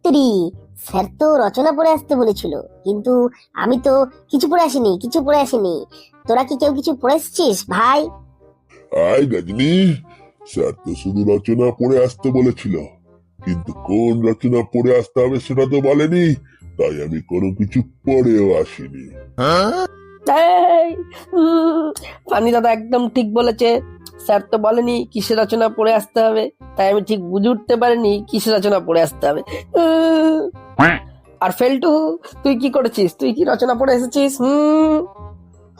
উত্তরি, sir তো রচনা পড়ে আসতে বলেছিল, কিন্তু আমি তো কিছু পড়ে আসিনি। তোরা কি কেউ কিছু পড়ে এসেছিস ভাই? আয় গজনী, স্যার তো শুধু রচনা পড়ে আসতে বলেছিল, কিন্তু কোন রচনা পড়ে আসতে হবে সেটা তো বলেনি, তাই আমি কোনো কিছু পড়েও আসিনি। এই, ফানি দাদা একদম ঠিক বলেছে। স্যার তো বলেনি কিসের রচনা পড়ে আসতে হবে, তাই আমি ঠিক বুঝে উঠতে পারিনি কিসের রচনা পড়ে আসতে হবে। আর ফেলটু, তুই কি করেছিস? তুই কি রচনা পড়ে এসেছিস?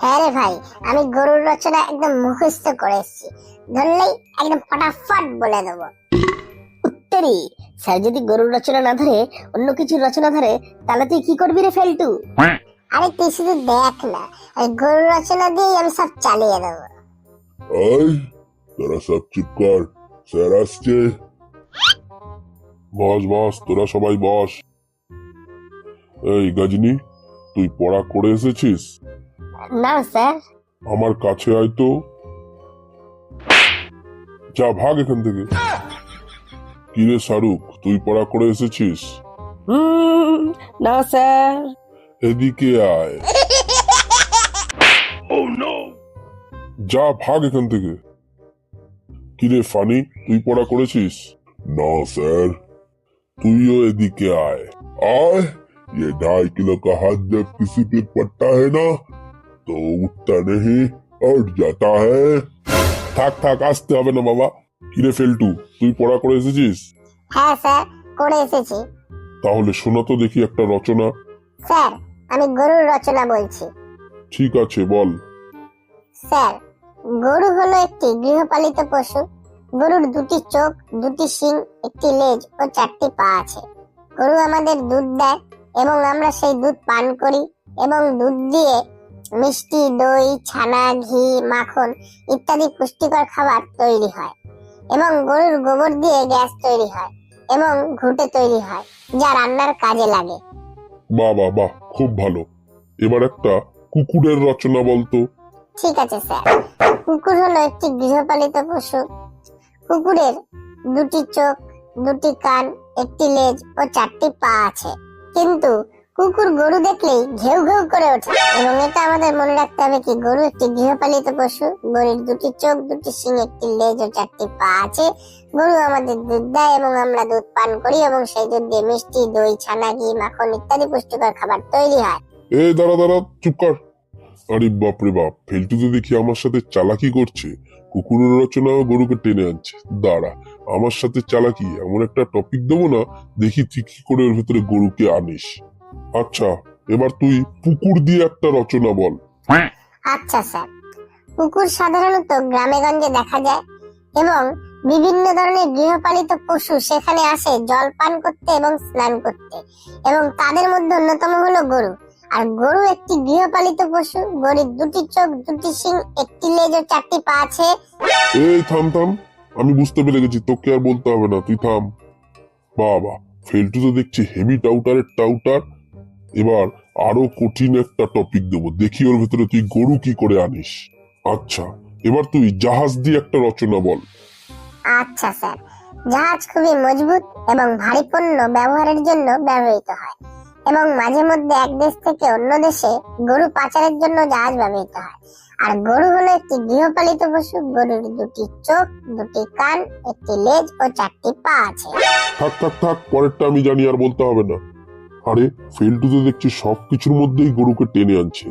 হ্যাঁ রে ভাই, আমি গরুর রচনা একদম মুখস্থ করে এসেছি, ধরলেই একদম ফটাফট বলে দেবো। উত্তরি, স্যার যদি গরুর রচনা না ধরে অন্য কিছুর রচনা ধরে, তাহলে তুই কি করবি রে ফেলটু? আরে তুই শুধু দেখ না, এই গরুর রচনা দিয়েই আমি সব চালিয়ে দেবো। আয়, তোরা সব চুপ কর, স্যার আসছে। বস বস, তোরা সবাই বস। এই গজনী, তুই পড়া করে এসেছিস? না স্যার। আমার কাছে আয় তো। যা, ভাগ এখান থেকে। কিরে শাহরুখ, তুই পড়া করে এসেছিস? না স্যার। এদিকে আয়। যা, ভাগ এখান থেকে। কিরে ফানি, তুই পড়া করেছিস? না স্যার। তুইও এদিকে आए। आए, ये 2.5 किलो का हाथ जब किसी पे पड़ता है ना, तो उठता नहीं, उठ जाता है। থাক থাক, আসতে হবে না বাবা। কিরে ফেলটু, তুই পড়া করে এসেছিস? হ্যাঁ স্যার, করে এসেছি। তাহলে শোনা তো দেখি একটা রচনা। স্যার, আমি গরুর রচনা বলছি। ঠিক আছে, বল। স্যার, গরু হলো একটি গৃহপালিত পশু। গরুর 2টি চোখ, 2টি শিং, একটি লেজ ও 4টি পা আছে। গরু আমাদের দুধ দেয় এবং আমরা সেই দুধ পান করি, এবং দুধ দিয়ে মিষ্টি, দই, ছানা, ঘি, মাখন ইত্যাদি পুষ্টিকর খাবার তৈরি হয়। এবং গরুর গোবর দিয়ে গ্যাস তৈরি হয় এবং ঘুঁটে তৈরি হয়, যা রান্নার কাজে লাগে। বাহ বাহ বাহ, খুব ভালো। এবার একটা কুকুরের রচনা বলতো। ঠিক আছে স্যার। কুকুর হলো একটি গৃহপালিত পশু। কুকুরের 2টি চোখ, 2টি কান, একটি লেজ ও 4টি পা আছে। কিন্তু কুকুর গরু দেখলেই ঘেউ ঘেউ করে ওঠে, এবং এটা আমাদের মনে রাখতে হবে কি গরু একটি গৃহপালিত পশু। গরুর 2টি চোখ, 2টি শিং, একটি লেজ ও 4টি পা আছে। গরু আমাদের দুধ দেয় এবং আমরা দুধ পান করি, এবং সেই দুধ দিয়ে মিষ্টি, দই, ছানা, ঘি, মাখন ইত্যাদি পুষ্টিকর খাবার তৈরি হয়। দাঁড়া দাঁড়া, চুপ কর। আরে বাপ রে বাপ, ফেলটু তো দেখি আমার সাথে চালাকি করছে। কুকুরের রচনা ও গরুকে টেনে আনছে। দাঁড়া, আমার সাথে চালাকি, এমন একটা টপিক দেবো না, দেখি তুই কি করে ওর ভেতরে গরুকে আনিস। আচ্ছা, এবার তুই পুকুর দিয়ে একটা রচনা বল। আচ্ছা স্যার। কুকুর সাধারণত গ্রামে গঞ্জে দেখা যায়, এবং বিভিন্ন ধরনের গৃহপালিত পশু সেখানে আসে জল পান করতে এবং স্নান করতে, এবং তাদের মধ্যে অন্যতম হলো গরু। আর গরু একটি গৃহপালিত পশু। গরুর 2টি চোখ, 2টি শিং, একটি লেজ ও 4টি পা আছে। এই থাম থাম, আমি বুঝতে পেরে গেছি, তোকে আর বলতে হবে না, তুই থাম। বাবা, ফেলটু তো দেখছি হেভি টাউটারের টাউটার। এবার আরো কঠিন একটা টপিক দেবো, দেখি ওর ভেতরে তুই গরু কি করে আনিস। আচ্ছা, এবার তুই জাহাজ দিয়ে একটা রচনা বল। আচ্ছা স্যার। জাহাজ খুবই মজবুত এবং ভারী পণ্য ব্যবহারের জন্য ব্যবহৃত হয়, এবং মাঝে মধ্যে এক দেশ থেকে অন্য দেশে গরু পাচারের জন্য জাহাজ ব্যবহৃত হয়। আর গরু হলো একটি গৃহপালিত পশু। গরুর 2টি চোখ, 2টি কান, একটি লেজ ও 4টি পা আছে। থাক থাক থাক, পরেরটা আমি জানি, আর বলতে হবে না। আরে ফেলটু তো দেখছি সবকিছুর মধ্যেই গরুকে টেনে আনছে।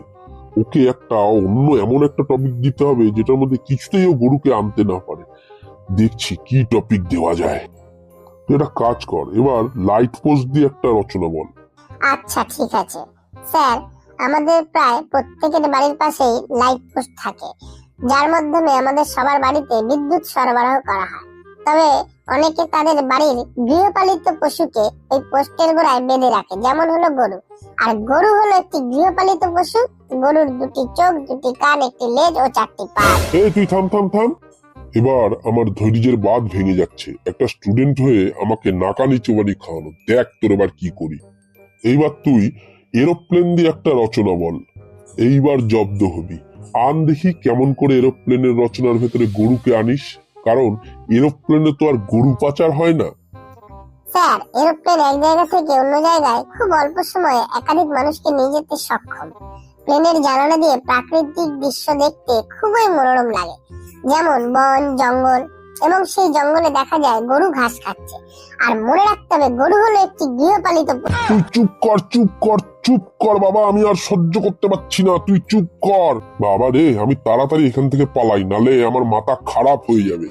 ওকে একটা অন্য এমন একটা টপিক দিতে হবে যেটার মধ্যে কিছুতেই ও গরুকে আনতে না পারে। দেখছি কি টপিক দেওয়া যায়। তুই একটা কাজ কর, এবার লাইট পোস্ট দিয়ে একটা রচনা বল। আচ্ছা ঠিক আছে স্যার। আমাদের প্রায় প্রত্যেকের বাড়ির পাশেই লাইট পোস্ট থাকে, যার মাধ্যমে আমাদের সবার বাড়িতে বিদ্যুৎ সরবরাহ করা হয়। তবে অনেকে তাদের বাড়ির গৃহপালিত পশুকে ওই পোস্টের গোড়ায় বেঁধে রাখে, যেমন হলো গরু। আর গরু হলো একটি গৃহপালিত পশু। গরুর 2টি চোখ, 2টি কান, একটি লেজ ও 4টি পা। এই তুই থাম থাম থাম। এবার আমার ধৈর্যের বাঁধ ভেঙে যাচ্ছে। একটা স্টুডেন্ট হয়ে আমাকে নাকানি চোবানি খাওয়ানো, দেখ তোর এবার কি করি। এইবার তুই এরোপ্লেন দিয়ে একটা রচনা বল। এইবার জব্দ হবি। আন দেখি কেমন করে এরোপ্লেনের রচনার ভেতরে গরুকে আনিস, কারণ এরোপ্লেনে তো আর গরু পাচার হয় না। স্যার, এরোপ্লেন এক জায়গা থেকে অন্য জায়গায় খুব অল্প সময়ে একাধিক মানুষকে নিয়ে যেতে সক্ষম। প্লেনের জানালা দিয়ে প্রাকৃতিক দৃশ্য দেখতে খুবই মনোরম লাগে, যেমন বন জঙ্গল, এবং সেই জঙ্গলে দেখা যায় গরু ঘাস খাচ্ছে। আর মনে রাখতে হবে, গরু হলো একটি গৃহপালিত পশু। তুই চুপ কর, চুপ কর, চুপ কর বাবা, আমি আর সহ্য করতে পারছি না, তুই চুপ কর। বাবা রে, আমি তাড়াতাড়ি এখান থেকে পালাই, নালে আমার মাথা খারাপ হয়ে যাবে।